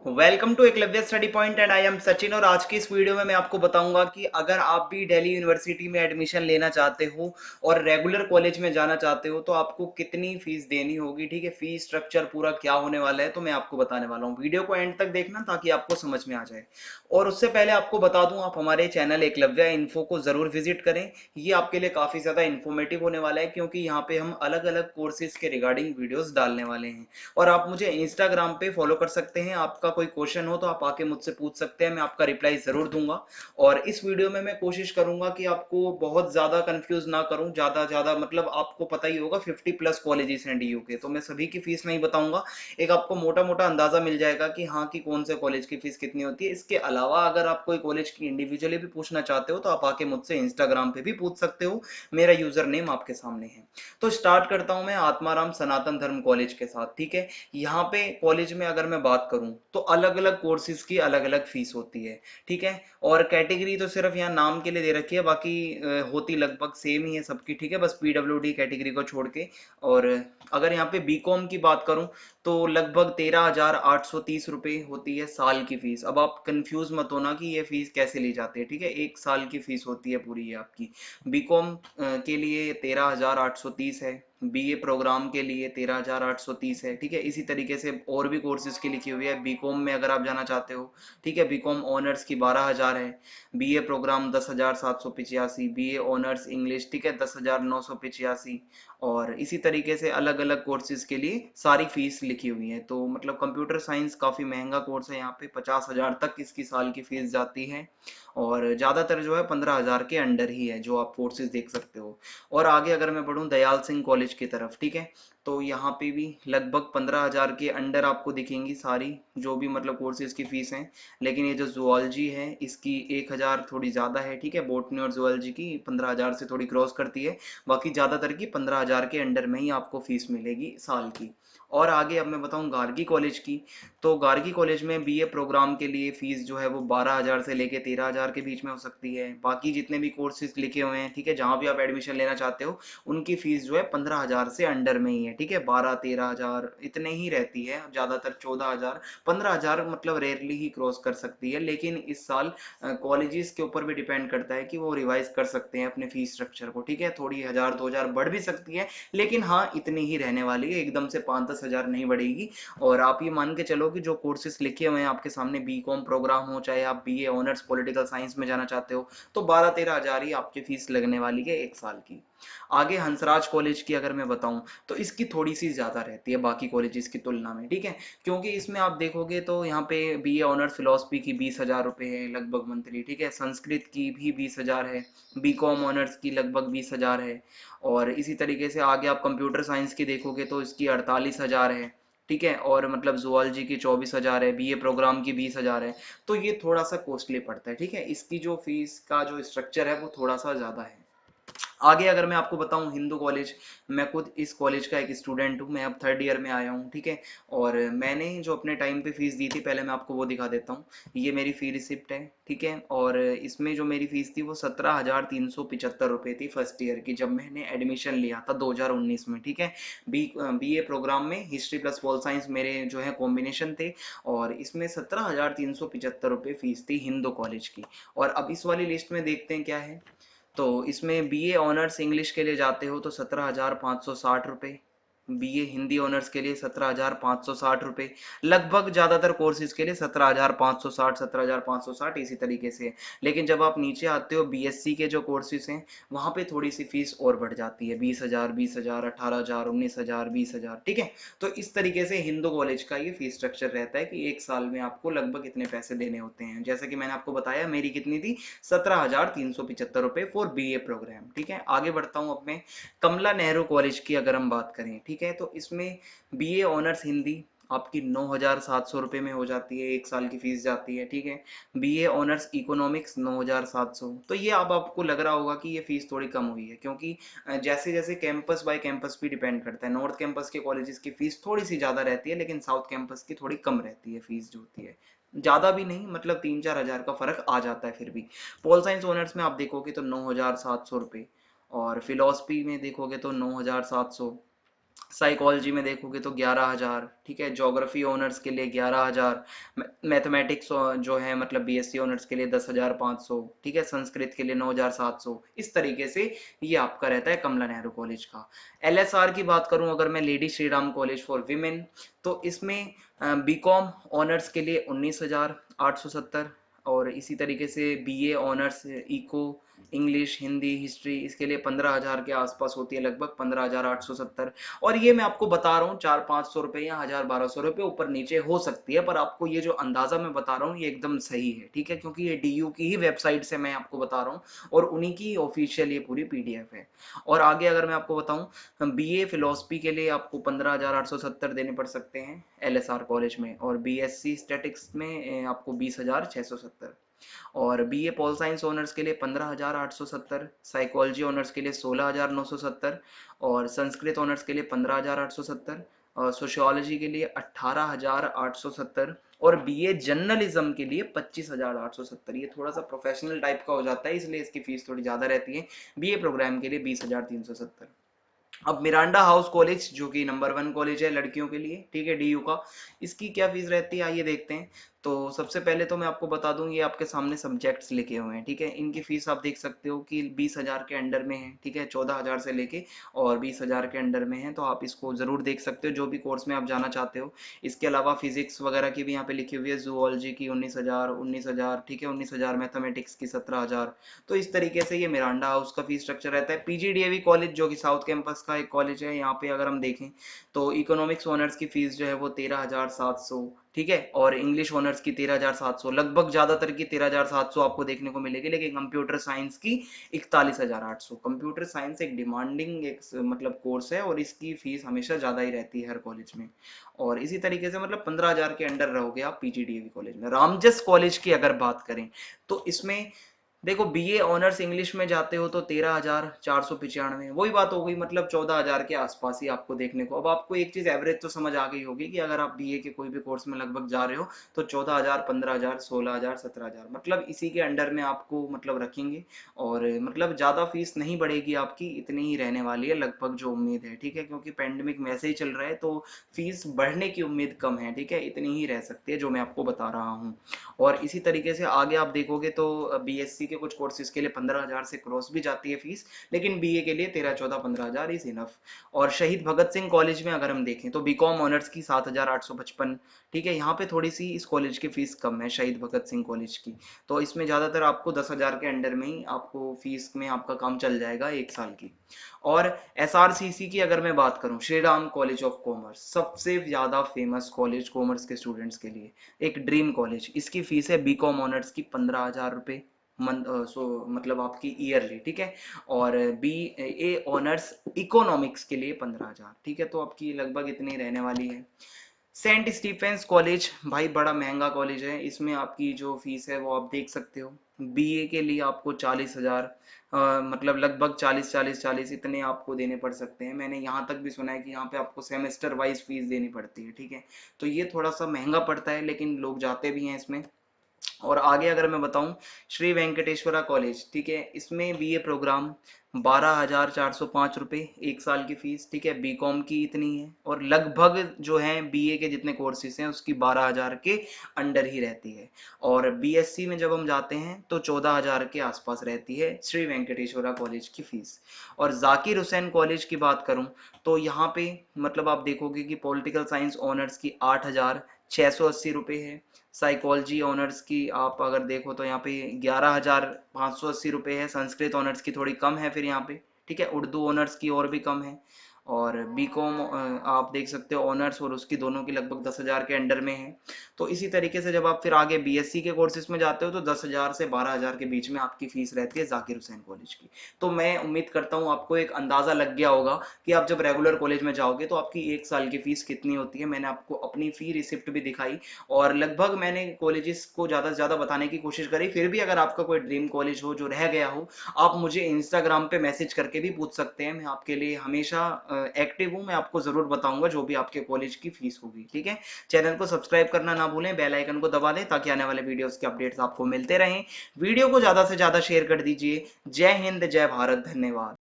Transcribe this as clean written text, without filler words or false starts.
Welcome to Eklavya study point and I am Sachin. और आज की इस वीडियो में मैं आपको बताऊंगा कि अगर आप भी दिल्ली यूनिवर्सिटी में एडमिशन लेना चाहते हो और रेगुलर कॉलेज में जाना चाहते हो तो आपको कितनी फीस देनी होगी। ठीक है, फीस स्ट्रक्चर पूरा क्या होने वाला है तो मैं आपको बताने वाला हूँ। वीडियो को एंड तक देखना ताकि आपको समझ में आ जाए। और उससे पहले आपको बता दूं, आप हमारे चैनल एकलव्य इन्फो को जरूर विजिट करें। ये आपके लिए काफी ज्यादा इन्फॉर्मेटिव होने वाला है क्योंकि यहाँ पे हम अलग अलग कोर्सेज के रिगार्डिंग वीडियोस डालने वाले हैं। और आप मुझे इंस्टाग्राम पे फॉलो कर सकते हैं। आपका कोई क्वेश्चन हो तो आप आके मुझसे पूछ सकते हैं, मैं आपका रिप्लाई जरूर दूंगा। और इस वीडियो में मैं कोशिश करूंगा कि आपको बहुत ज्यादा कंफ्यूज ना करूं। ज्यादा ज्यादा मतलब आपको पता ही होगा 50+ कॉलेजेस हैं डीयू के, तो मैं सभी की फीस नहीं बताऊंगा। एक आपको मोटा मोटा अंदाजा मिल जाएगा कि हाँ कि कौन से कॉलेज की फीस कितनी होती है। इसके अलावा अगर आप कोई कॉलेज की इंडिविजुअली भी पूछना चाहते हो तो आप आके मुझसे इंस्टाग्राम पे भी पूछ सकते हो। मेरा यूजर नेम आपके सामने है। तो स्टार्ट करता हूं मैं आत्माराम सनातन धर्म कॉलेज के साथ। ठीक है, यहाँ पे कॉलेज में अगर मैं बात करूं तो अलग अलग कोर्सेज की अलग अलग फीस होती है। ठीक है, और कैटेगरी तो सिर्फ यहाँ नाम के लिए दे रखी है, बाकी होती लगभग सेम ही है सबकी। ठीक है, बस पीडब्ल्यूडी कैटेगरी को छोड़ के। और अगर यहाँ पे बीकॉम की बात करूं तो लगभग 13,830 रुपये होती है साल की फीस। अब आप कंफ्यूज मत होना कि ये फीस कैसे ली जाती है। ठीक है, एक साल की फीस होती है पूरी ये आपकी। बीकॉम के लिए 13,830 है, बीए प्रोग्राम के लिए 13,830 है। ठीक है, इसी तरीके से और भी कोर्सेज की लिखी हुई है बीकॉम में अगर आप जाना चाहते हो। ठीक है, बीकॉम ऑनर्स की 12,000 है, BA program 10,785, BA honours English ठीक है 10,985। और इसी तरीके से अलग अलग कोर्सेज के लिए सारी फीस लिखी हुई है। तो मतलब कंप्यूटर साइंस काफ़ी महंगा कोर्स है, यहाँ पे 50,000 तक इसकी साल की फीस जाती है। और ज़्यादातर जो है 15,000 के अंडर ही है जो आप कोर्सेज देख सकते हो। और आगे अगर मैं बढ़ूँ दयाल सिंह कॉलेज की तरफ, ठीक है, तो यहाँ पे भी लगभग 15,000 के अंडर आपको दिखेंगी सारी जो भी मतलब कोर्सेज की फीस हैं। लेकिन ये जो जूलॉजी है इसकी 1,000 थोड़ी ज़्यादा है। ठीक है, बॉटनी और जूलॉजी की 15,000 से थोड़ी क्रॉस करती है। बाकी ज़्यादातर की 15,000 के अंडर में ही आपको फीस मिलेगी साल की। और आगे अब मैं बताऊँ गार्गी कॉलेज की, तो गार्गी कॉलेज में बीए प्रोग्राम के लिए फीस जो है वो 12,000 से लेके 13,000 के बीच में हो सकती है। बाकी जितने भी कोर्सेज लिखे हुए हैं, ठीक है, जहाँ भी आप एडमिशन लेना चाहते हो उनकी फीस जो है 15,000 से अंडर में ही है। ठीक है, 12-13,000 इतने ही रहती है, ज़्यादातर 14,000। 15,000 मतलब रेयरली ही क्रॉस कर सकती है। लेकिन इस साल कॉलेजेस के ऊपर भी डिपेंड करता है कि वो रिवाइज कर सकते हैं अपने फीस स्ट्रक्चर को। ठीक है, थोड़ी 1,000-2,000 बढ़ भी सकती है, लेकिन हाँ इतनी ही रहने वाली है, एकदम से 5-10,000 नहीं बढ़ेगी। और आप ये मान के चलो कि जो कोर्सेज लिखे हुए हैं आपके सामने, बीकॉम प्रोग्राम हो चाहे आप बीए ऑनर्स पॉलिटिकल साइंस में जाना चाहते हो, तो 12-13,000 ही आपकी फीस लगने वाली है एक साल की। आगे हंसराज कॉलेज की अगर मैं बताऊं तो इसकी थोड़ी सी ज़्यादा रहती है बाकी कॉलेजेस की तुलना में। ठीक है, क्योंकि इसमें आप देखोगे तो यहाँ पे बीए ऑनर्स फिलोसफी की 20,000 रुपये है लगभग मंथली। ठीक है, संस्कृत की भी 20,000 है, बीकॉम ऑनर्स की लगभग 20,000 है। और इसी तरीके से आगे आप कंप्यूटर साइंस की देखोगे तो इसकी 48,000 है। ठीक है, और मतलब जूलॉजी की 24,000 है, बीए प्रोग्राम की 20,000 है। तो ये थोड़ा सा कॉस्टली पड़ता है। ठीक है, इसकी जो फीस का जो स्ट्रक्चर है वो थोड़ा सा ज़्यादा है। आगे अगर मैं आपको बताऊं हिंदू कॉलेज, मैं खुद इस कॉलेज का एक स्टूडेंट हूं, मैं अब थर्ड ईयर में आया हूं। ठीक है, और मैंने जो अपने टाइम पे फीस दी थी, पहले मैं आपको वो दिखा देता हूं। ये मेरी फी रिसिप्ट है। ठीक है, और इसमें जो मेरी फीस थी वो 17,375 रुपये थी फर्स्ट ईयर की, जब मैंने एडमिशन लिया था 2019 में। ठीक है, बी ए प्रोग्राम में हिस्ट्री प्लस पॉल साइंस मेरे जो है कॉम्बिनेशन थे। और इसमें 17,375 रुपये फीस थी हिंदू कॉलेज की। और अब इस वाली लिस्ट में देखते हैं क्या है। तो इसमें बीए ऑनर्स इंग्लिश के लिए जाते हो तो 17,560 रुपये, बीए हिंदी ऑनर्स के लिए 17,560 रुपये, लगभग ज़्यादातर कोर्सेज के लिए 17,560, 17,560 इसी तरीके से है। लेकिन जब आप नीचे आते हो बीएससी के जो कोर्सेज हैं वहाँ पे थोड़ी सी फीस और बढ़ जाती है, 20,000, 20,000, 18,000, 19,000, 20,000। ठीक है, तो इस तरीके से हिंदू कॉलेज का ये फीस स्ट्रक्चर रहता है कि एक साल में आपको लगभग इतने पैसे देने होते हैं। जैसा कि मैंने आपको बताया मेरी कितनी थी, 17,375 रुपये फॉर बीए प्रोग्राम। ठीक है, आगे बढ़ता हूँ। अब मैं कमला नेहरू कॉलेज की अगर हम बात करें, ठीक है, तो इसमें बीए ऑनर्स हिंदी आपकी 9,700 रुपये में हो जाती है, एक साल की फीस जाती है। ठीक है, बीए ऑनर्स इकोनॉमिक्स 9,700। तो ये अब आपको लग रहा होगा कि ये फीस थोड़ी कम हुई है, क्योंकि जैसे जैसे कैंपस बाय कैंपस भी डिपेंड करता है। नॉर्थ कैंपस के कॉलेजेस की फीस थोड़ी सी ज़्यादा रहती है, लेकिन साउथ कैंपस की थोड़ी कम रहती है फीस जो होती है। ज़्यादा भी नहीं, मतलब 3-4 हज़ार का फ़र्क आ जाता है फिर भी। पॉल साइंस ऑनर्स में आप देखोगे तो 9,700 रुपये, और फिलोसफी में देखोगे तो 9,700, साइकोलॉजी में देखोगे तो 11,000, ठीक है। ज्योग्राफी ऑनर्स के लिए 11,000, मैथमेटिक्स जो है मतलब बीएससी ऑनर्स के लिए 10,500, ठीक है। संस्कृत के लिए 9,700। इस तरीके से ये आपका रहता है कमला नेहरू कॉलेज का। एलएसआर की बात करूं अगर मैं, lady Shri Ram college for women, तो इसमें बीकॉम ऑनर्स के लिए 19,870, और इसी तरीके से BA honours eco, English, Hindi, history, इसके लिए 15,000 के आसपास होती है, लगभग 15,870। और ये मैं आपको बता रहा हूँ 400-500 रुपये या 1,000-1,200 रुपये ऊपर नीचे हो सकती है, पर आपको ये जो अंदाजा मैं बता रहा हूँ ये एकदम सही है, ठीक है, क्योंकि ये डीयू की ही वेबसाइट से मैं आपको बता रहा हूँ और उन्हीं की ऑफिशियल ये पूरी पीडीएफ है। और आगे अगर मैं आपको बताऊँ, बीए फिलोसफी के लिए आपको 15,870 देने पड़ सकते हैं एलएसआर कॉलेज में, और बीएससी स्टैटिक्स में आपको 20,670, और बीए पॉल साइंस ऑनर्स के लिए 15,870, साइकोलॉजी ऑनर्स के लिए 16,970, और संस्कृत ऑनर्स के लिए 15,870, और सोशियोलॉजी के लिए 18,870, और बीए जर्नलिज्म के लिए 25,870। ये थोड़ा सा प्रोफेशनल टाइप का हो जाता है, इसलिए इसकी फीस थोड़ी ज़्यादा रहती है। बीए प्रोग्राम के लिए 20,370। अब मिरांडा हाउस कॉलेज जो कि नंबर 1 कॉलेज है लड़कियों के लिए, ठीक है, डीयू का, इसकी क्या फीस रहती है आइए देखते हैं। तो सबसे पहले तो मैं आपको बता दूं, ये आपके सामने सब्जेक्ट्स लिखे हुए हैं, ठीक है। इनकी फीस आप देख सकते हो कि 20,000 के अंडर में है, ठीक है, 14,000 से लेके और 20,000 के अंडर में है, तो आप इसको जरूर देख सकते हो जो भी कोर्स में आप जाना चाहते हो। इसके अलावा फिजिक्स वगैरह की भी यहाँ पे लिखी हुई है, जूलॉजी की 19,000, ठीक है, 19,000, मैथमेटिक्स की 17,000। तो इस तरीके से ये मिरांडा हाउस का फीस स्ट्रक्चर रहता है। पीजीडीएवी कॉलेज जो कि साउथ कैंपस का एक कॉलेज है, यहाँ पे अगर हम देखें तो इकोनॉमिक्स ऑनर्स की फीस जो है वो 13,700, ठीक है, और इंग्लिश ऑनर्स की 13,700, लगभग ज्यादातर की 13,700 आपको देखने को मिलेगी, लेकिन कंप्यूटर साइंस की 41,800। कंप्यूटर साइंस एक डिमांडिंग एक मतलब कोर्स है और इसकी फीस हमेशा ज्यादा ही रहती है हर कॉलेज में। और इसी तरीके से मतलब 15,000 के अंडर रहोगे आप पीजीडीएवी कॉलेज में। रामजस कॉलेज की अगर बात करें तो इसमें देखो, बीए ऑनर्स इंग्लिश में जाते हो तो 13,495, वही बात हो गई, मतलब 14,000 के आसपास ही आपको देखने को। अब आपको एक चीज एवरेज तो समझ आ गई होगी कि अगर आप बीए के कोई भी कोर्स में लगभग जा रहे हो तो 14,000, 15,000, 16,000, 17,000, मतलब इसी के अंडर में आपको मतलब रखेंगे। और मतलब ज्यादा फीस नहीं बढ़ेगी आपकी, इतनी ही रहने वाली है लगभग जो उम्मीद है, ठीक है, क्योंकि पेंडेमिक वैसे ही चल रहा है तो फीस बढ़ने की उम्मीद कम है, ठीक है, इतनी ही रह सकती है जो मैं आपको बता रहा हूँ। और इसी तरीके से आगे आप देखोगे तो बीएससी के कुछ कोर्सेज के लिए 15,000 से क्रॉस भी जाती है फीस, लेकिन बीए के लिए 13, 14, 15,000 इज इनफ। और शहीद भगत सिंह कॉलेज में अगर हम देखें तो बीकॉम ऑनर्स की 7,855, ठीक है, यहाँ पे थोड़ी सी इस कॉलेज की फीस कम है शहीद भगत सिंह कॉलेज की। तो इसमें ज़्यादातर आपको 10,000 के अंडर में ही आपको फीस में आपका काम चल जाएगा 1 साल की। और एसआरसीसी की अगर मैं बात करूं, Shri Ram college of commerce, सबसे ज़्यादा फेमस कॉलेज कॉमर्स के स्टूडेंट्स के लिए, एक ड्रीम कॉलेज। इसकी फीस है बीकॉम ऑनर्स की 15,000 रुपये मंथ, मतलब आपकी ईयरली, ठीक है। और बी ए ऑनर्स इकोनॉमिक्स के लिए 15,000, ठीक है, तो आपकी लगभग इतनी रहने वाली है। सेंट स्टीफेंस कॉलेज भाई बड़ा महंगा कॉलेज है, इसमें आपकी जो फीस है वो आप देख सकते हो। बीए के लिए आपको 40,000, मतलब लगभग 40, 40, 40 इतने आपको देने पड़ सकते हैं। मैंने यहाँ तक भी सुना है कि यहाँ पे आपको सेमेस्टर वाइज फीस देनी पड़ती है, ठीक है। तो ये थोड़ा सा महंगा पड़ता है, लेकिन लोग जाते भी हैं इसमें। और आगे अगर मैं बताऊं, श्री वेंकटेश्वरा कॉलेज, ठीक है, इसमें बीए प्रोग्राम 12,405 रुपये 1 साल की फीस, ठीक है, बीकॉम की इतनी है, और लगभग जो है बीए के जितने कोर्सेज हैं उसकी 12,000 के अंडर ही रहती है। और बीएससी में जब हम जाते हैं तो 14,000 के आसपास रहती है श्री वेंकटेश्वरा कॉलेज की फीस। और जाकिर हुसैन कॉलेज की बात करूं तो यहाँ पे मतलब आप देखोगे कि पॉलिटिकल साइंस ऑनर्स की 8,680 रुपये है। साइकोलॉजी ऑनर्स की आप अगर देखो तो यहाँ पे 11,580 रुपये है। संस्कृत ऑनर्स की थोड़ी कम है फिर यहाँ पे, ठीक है, उर्दू ऑनर्स की और भी कम है। और बीकॉम आप देख सकते हो ऑनर्स और उसकी दोनों की लगभग 10,000 के अंडर में है। तो इसी तरीके से जब आप फिर आगे बीएससी के कोर्सेज में जाते हो तो 10,000 से 12,000 के बीच में आपकी फीस रहती है जाकिर हुसैन कॉलेज की। तो मैं उम्मीद करता हूँ आपको एक अंदाजा लग गया होगा कि आप जब रेगुलर कॉलेज में जाओगे तो आपकी 1 साल की फीस कितनी होती है। मैंने आपको अपनी फी रिसिप्ट भी दिखाई, और लगभग मैंने कॉलेजेस को ज़्यादा से ज़्यादा बताने की कोशिश करी। फिर भी अगर आपका कोई ड्रीम कॉलेज हो जो रह गया हो, आप मुझे इंस्टाग्राम पे मैसेज करके भी पूछ सकते हैं। मैं आपके लिए हमेशा एक्टिव हूँ, मैं आपको ज़रूर बताऊंगा जो भी आपके कॉलेज की फीस होगी, ठीक है। चैनल को सब्सक्राइब करना ना भूलें, बेल आइकन को दबा दें ताकि आने वाले वीडियोस के अपडेट्स आपको मिलते रहें। वीडियो को ज़्यादा से ज़्यादा शेयर कर दीजिए। जय हिंद, जय भारत, धन्यवाद।